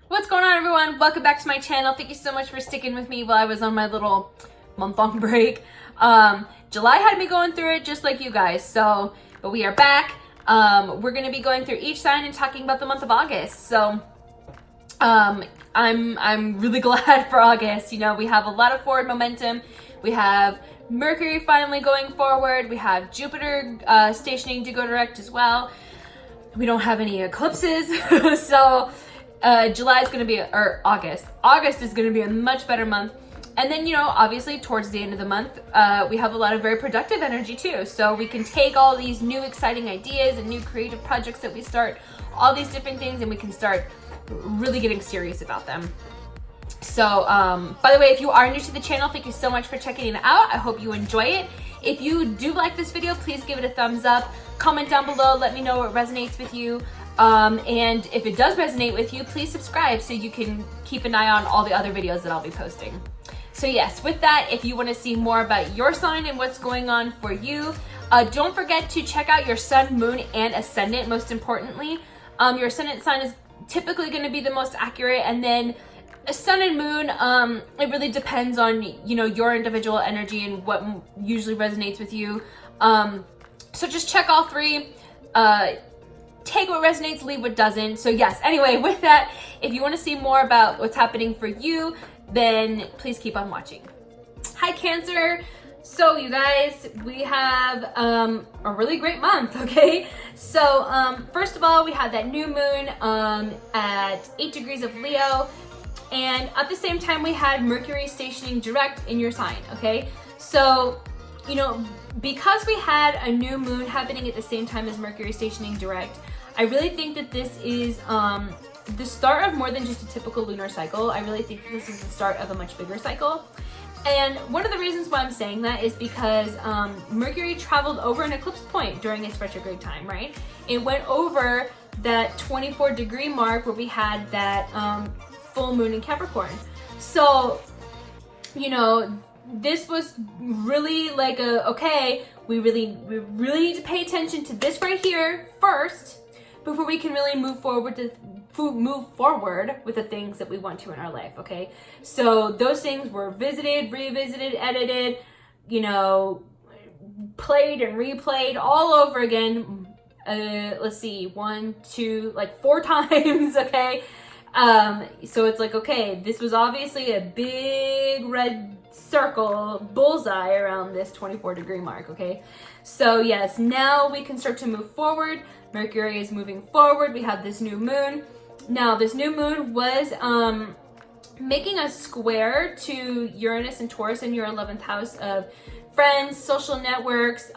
What's going on, everyone? Welcome back to my channel. Thank you so much for sticking with me while I was on my little month-long break. July had me going through it just like you guys, but we are back. We're going to be going through each sign and talking about the month of August. So I'm really glad for August. You know, we have a lot of forward momentum. We have Mercury finally going forward. We have Jupiter stationing to go direct as well. We don't have any eclipses, so July is going to be, or August is going to be a much better month. And then, you know, obviously towards the end of the month, we have a lot of very productive energy too. So we can take all these new exciting ideas and new creative projects that we start, all these different things, and we can start really getting serious about them. So, by the way, if you are new to the channel, thank you so much for checking it out. I hope you enjoy it. If you do like this video, please give it a thumbs up. Comment down below, let me know what resonates with you. And if it does resonate with you, please subscribe so you can keep an eye on all the other videos that I'll be posting. So yes, with that, if you want to see more about your sign and what's going on for you, don't forget to check out your sun, moon, and ascendant, most importantly. Your ascendant sign is typically going to be the most accurate, and then sun and moon, it really depends on, you know, your individual energy and what usually resonates with you. So just check all three. Take what resonates, leave what doesn't. So yes, anyway, with that, if you want to see more about what's happening for you, then please keep on watching. Hi, Cancer. So you guys, we have a really great month, okay? So first of all, we had that new moon at 8 degrees of Leo, and at the same time we had Mercury stationing direct in your sign, okay? So, you know, because we had a new moon happening at the same time as Mercury stationing direct, I really think that this is the start of more than just a typical lunar cycle. I really think this is the start of a much bigger cycle. And one of the reasons why I'm saying that is because Mercury traveled over an eclipse point during its retrograde time, right? It went over that 24-degree mark where we had that full moon in Capricorn. So, you know, this was really like okay, we really need to pay attention to this right here first before we can really move forward with the things that we want to in our life, okay? So those things were visited, revisited, edited, you know, played and replayed all over again. Let's see, 1, 2, like 4 times, okay? So it's like, okay, this was obviously a big red circle bullseye around this 24-degree mark, okay? So yes, now we can start to move forward. Mercury is moving forward. We have this new moon. Now, this new moon was making a square to Uranus and Taurus in your 11th house of friends, social networks,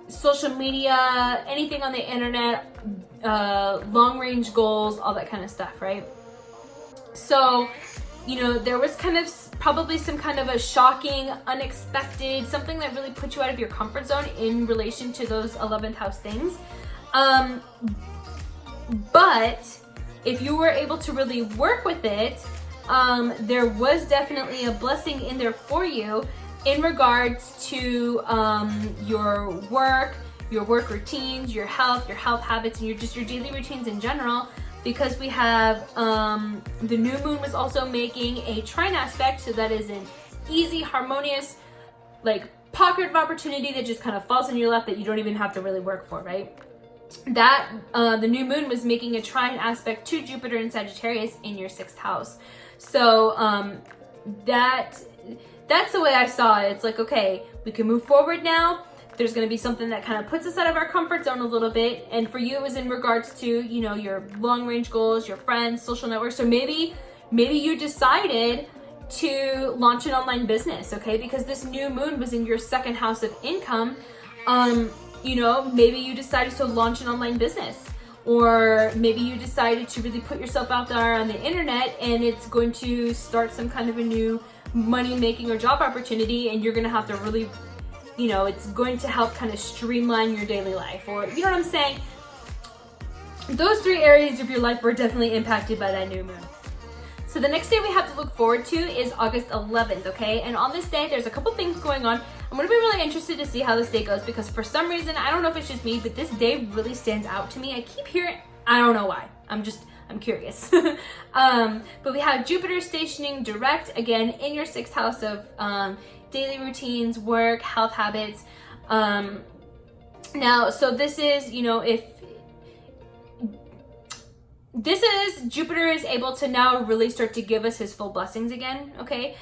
social media, anything on the internet, long-range goals, all that kind of stuff, right? So, you know, there was kind of probably some kind of a shocking, unexpected, something that really put you out of your comfort zone in relation to those 11th house things. But if you were able to really work with it, there was definitely a blessing in there for you in regards to your work routines, your health habits, and your daily routines in general. Because we have the new moon was also making a trine aspect, so that is an easy, harmonious, like pocket of opportunity that just kind of falls in your lap that you don't even have to really work for, right? That the new moon was making a trine aspect to Jupiter and Sagittarius in your 6th house. So that's the way I saw it. It's like, okay, we can move forward now. There's going to be something that kind of puts us out of our comfort zone a little bit. And for you, it was in regards to, you know, your long-range goals, your friends, social networks. So maybe you decided to launch an online business, okay? Because this new moon was in your 2nd house of income. You know, maybe you decided to launch an online business, or maybe you decided to really put yourself out there on the internet, and it's going to start some kind of a new money-making or job opportunity, and you're going to have to really, you know, it's going to help kind of streamline your daily life, or, you know what I'm saying? Those 3 areas of your life were definitely impacted by that new moon. So the next day we have to look forward to is August 11th, okay? And on this day, there's a couple things going on. I'm gonna be really interested to see how this day goes, because for some reason, I don't know if it's just me, but this day really stands out to me. I keep hearing, I don't know why. I'm I'm curious. But we have Jupiter stationing direct, again, in your 6th house of daily routines, work, health habits. Now, so this is, you know, if this is, Jupiter is able to now really start to give us his full blessings again, okay?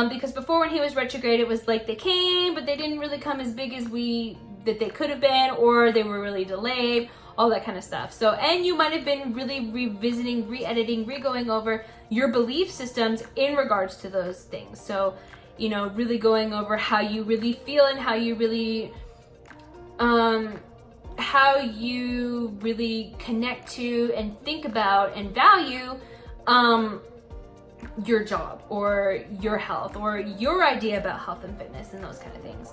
Because before when he was retrograde, it was like they came, but they didn't really come as big as that they could have been, or they were really delayed, all that kind of stuff. So, and you might have been really revisiting, re-editing, re-going over your belief systems in regards to those things. So, you know, really going over how you really feel and how you really connect to and think about and value your job or your health or your idea about health and fitness and those kind of things.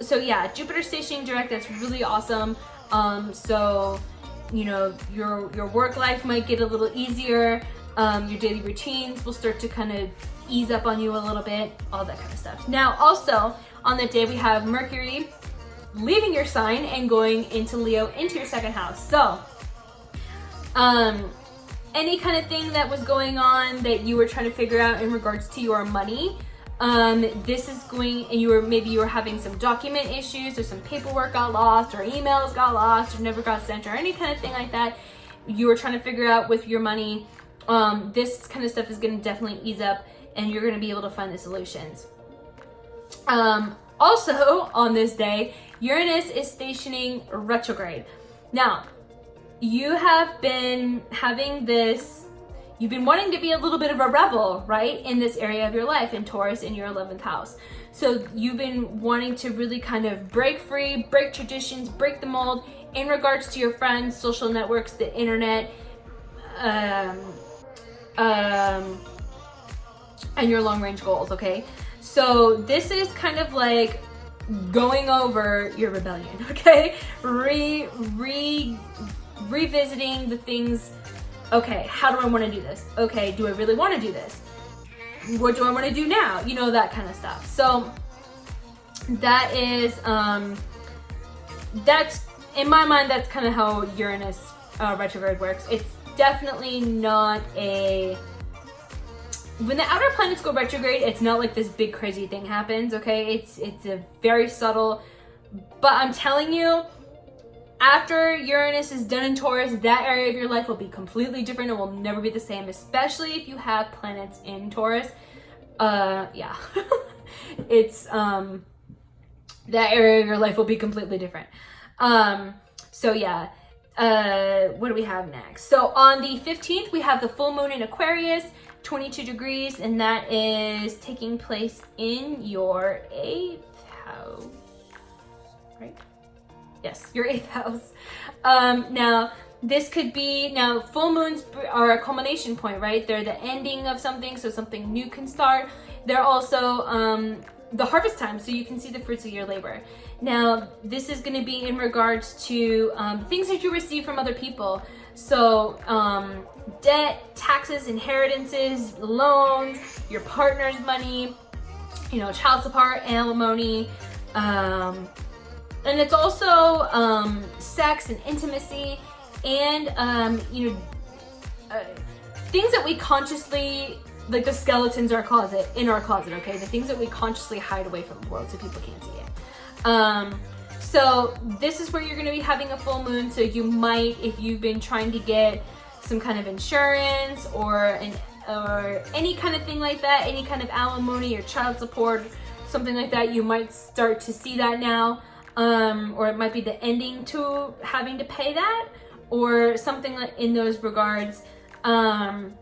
So yeah, Jupiter stationing direct, that's really awesome. So, you know, your work life might get a little easier. Your daily routines will start to kind of ease up on you a little bit, all that kind of stuff. Now, also on that day, we have Mercury leaving your sign and going into Leo, into your 2nd house. So, any kind of thing that was going on that you were trying to figure out in regards to your money, this is going, and maybe you were having some document issues, or some paperwork got lost, or emails got lost, or never got sent, or any kind of thing like that you were trying to figure out with your money. This kind of stuff is going to definitely ease up, and you're going to be able to find the solutions. Also, on this day, Uranus is stationing retrograde. Now, you have been having this, you've been wanting to be a little bit of a rebel, right, in this area of your life, in Taurus, in your 11th house. So you've been wanting to really kind of break free, break traditions, break the mold in regards to your friends, social networks, the internet, and your long-range goals, okay? So this is kind of like going over your rebellion, okay? Revisiting the things. Okay, how do I want to do this? Okay, do I really want to do this? What do I want to do now? You know, that kind of stuff. So that is, that's, in my mind, that's kind of how Uranus retrograde works. It's definitely not when the outer planets go retrograde, it's not like this big crazy thing happens, okay? It's a very subtle, but I'm telling you, after Uranus is done in Taurus, that area of your life will be completely different and will never be the same, especially if you have planets in Taurus. Yeah. It's, that area of your life will be completely different. So yeah, what do we have next? So on the 15th, we have the full moon in Aquarius, 22 degrees, and that is taking place in your 8th house, right? Yes, your 8th house. Now, this could be, now full moons are a culmination point, right? They're the ending of something, so something new can start. They're also the harvest time, so you can see the fruits of your labor. Now, this is going to be in regards to things that you receive from other people. So, debt, taxes, inheritances, loans, your partner's money, you know, child support, alimony, and it's also sex and intimacy, and you know, things that we consciously, like the skeletons in our closet, okay? The things that we consciously hide away from the world so people can't see it. So this is where you're going to be having a full moon, so you might, if you've been trying to get some kind of insurance or any kind of thing like that, any kind of alimony or child support, something like that, you might start to see that now. Or it might be the ending to having to pay that, or something like in those regards. Or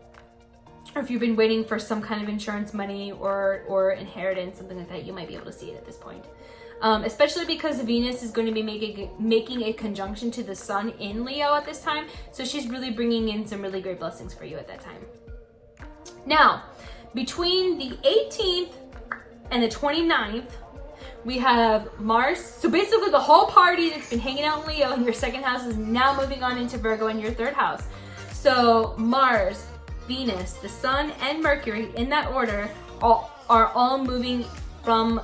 if you've been waiting for some kind of insurance money or inheritance, something like that, you might be able to see it at this point. Especially because Venus is going to be making a conjunction to the Sun in Leo at this time. So she's really bringing in some really great blessings for you at that time. Now, between the 18th and the 29th, we have Mars. So basically the whole party that's been hanging out in Leo in your 2nd house is now moving on into Virgo in your 3rd house. So Mars, Venus, the Sun, and Mercury, in that order, are all moving from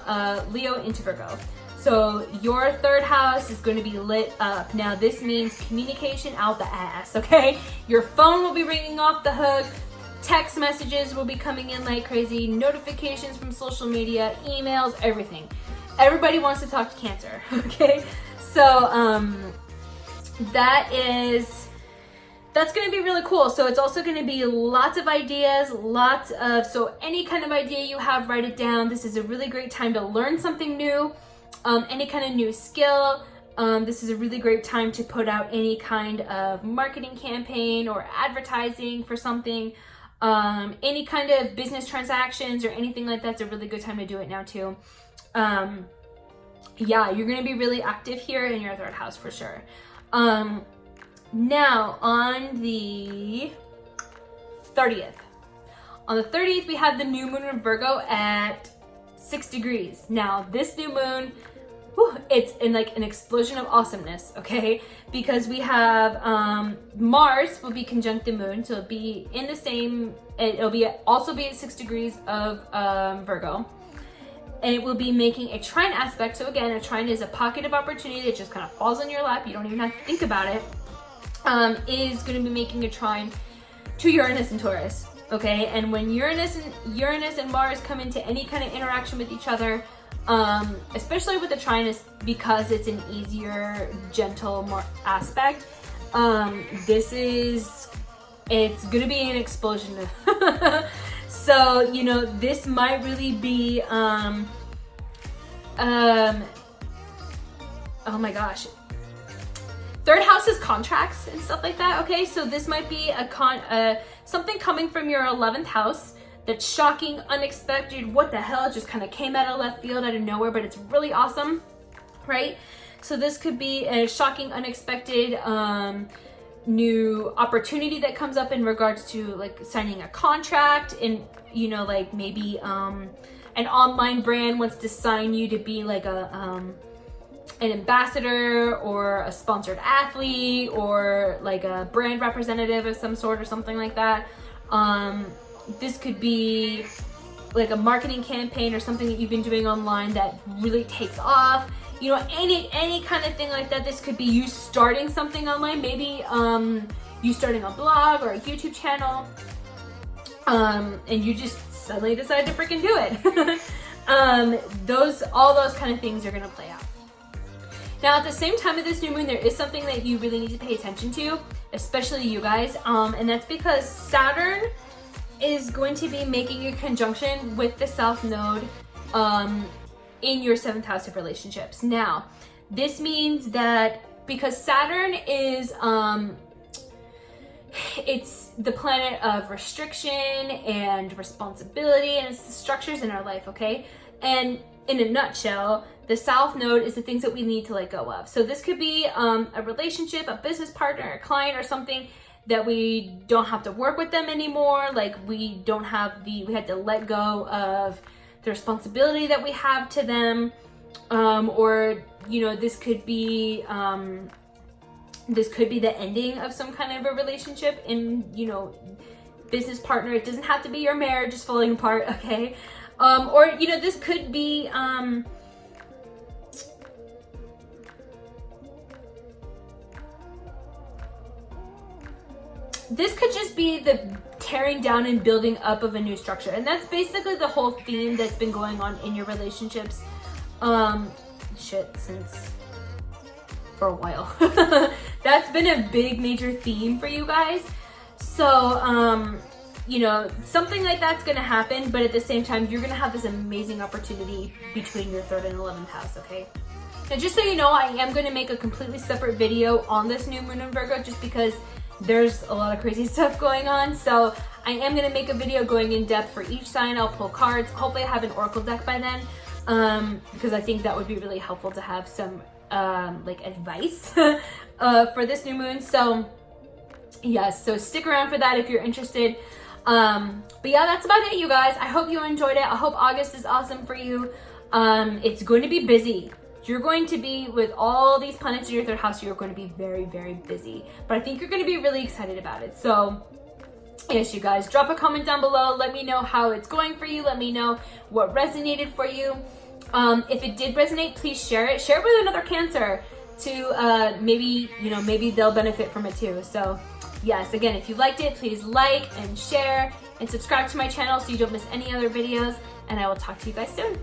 Leo into Virgo. So your third house is going to be lit up. Now this means communication out the ass, okay? Your phone will be ringing off the hook. Text messages will be coming in like crazy. Notifications from social media, emails, everything. Everybody wants to talk to Cancer, okay? So that's going to be really cool. So it's also going to be lots of ideas, so any kind of idea you have, write it down. This is a really great time to learn something new, any kind of new skill. This is a really great time to put out any kind of marketing campaign or advertising for something. Any kind of business transactions or anything like that's a really good time to do it now too. Yeah, you're going to be really active here in your third house for sure. Now, on the 30th. On the 30th, we have the new moon in Virgo at 6 degrees. Now, this new moon, it's in like an explosion of awesomeness, okay? Because we have Mars will be conjunct the moon, so it'll be in the same, also be at 6 degrees of Virgo. And it will be making a trine aspect. So again, a trine is a pocket of opportunity that just kind of falls on your lap. You don't even have to think about it. Is going to be making a trine to Uranus and Taurus, okay? And when Uranus and Mars come into any kind of interaction with each other, especially with the trine, is because it's an easier, gentle aspect. It's going to be an explosion. So, you know, this might really be, oh my gosh. Third house is contracts and stuff like that, okay? So this might be something coming from your 11th house that's shocking, unexpected, what the hell, it just kind of came out of left field, out of nowhere, but it's really awesome, right? So this could be a shocking, unexpected new opportunity that comes up in regards to like signing a contract, and you know, like maybe an online brand wants to sign you to be like an ambassador or a sponsored athlete or like a brand representative of some sort or something like that. This could be like a marketing campaign or something that you've been doing online that really takes off. You know, any kind of thing like that. This could be you starting something online, maybe you starting a blog or a YouTube channel, and you just suddenly decide to freaking do it. All those kind of things are gonna play out. Now, at the same time of this new moon, there is something that you really need to pay attention to, especially you guys, and that's because Saturn is going to be making a conjunction with the South Node in your 7th house of relationships. Now, this means that because Saturn is, it's the planet of restriction and responsibility, and it's the structures in our life, okay? And in a nutshell, the South Node is the things that we need to let go of. So this could be a relationship, a business partner, a client, or something that we don't have to work with them anymore. Like we had to let go of the responsibility that we have to them. Or, you know, this could be the ending of some kind of a relationship in, you know, business partner. It doesn't have to be your marriage is falling apart, okay? Or, you know, this could be, this could just be the tearing down and building up of a new structure. And that's basically the whole theme that's been going on in your relationships, since for a while. That's been a big major theme for you guys. So, you know, something like that's going to happen, but at the same time, you're going to have this amazing opportunity between your 3rd and 11th house, okay? Now, just so you know, I am going to make a completely separate video on this new moon in Virgo just because there's a lot of crazy stuff going on. So I am going to make a video going in depth for each sign. I'll pull cards. Hopefully I have an oracle deck by then, because I think that would be really helpful to have some like advice for this new moon. So yes, so stick around for that if you're interested. But yeah, that's about it, you guys. I hope you enjoyed it. I hope August is awesome for you. It's going to be busy. You're going to be, with all these planets in your 3rd house, you're going to be very, very busy. But I think you're going to be really excited about it. So yes, you guys, drop a comment down below. Let me know how it's going for you. Let me know what resonated for you. If it did resonate, please share it. Share it with another Cancer to maybe, you know, maybe they'll benefit from it too. So yes, again, if you liked it, please like and share and subscribe to my channel so you don't miss any other videos, and I will talk to you guys soon.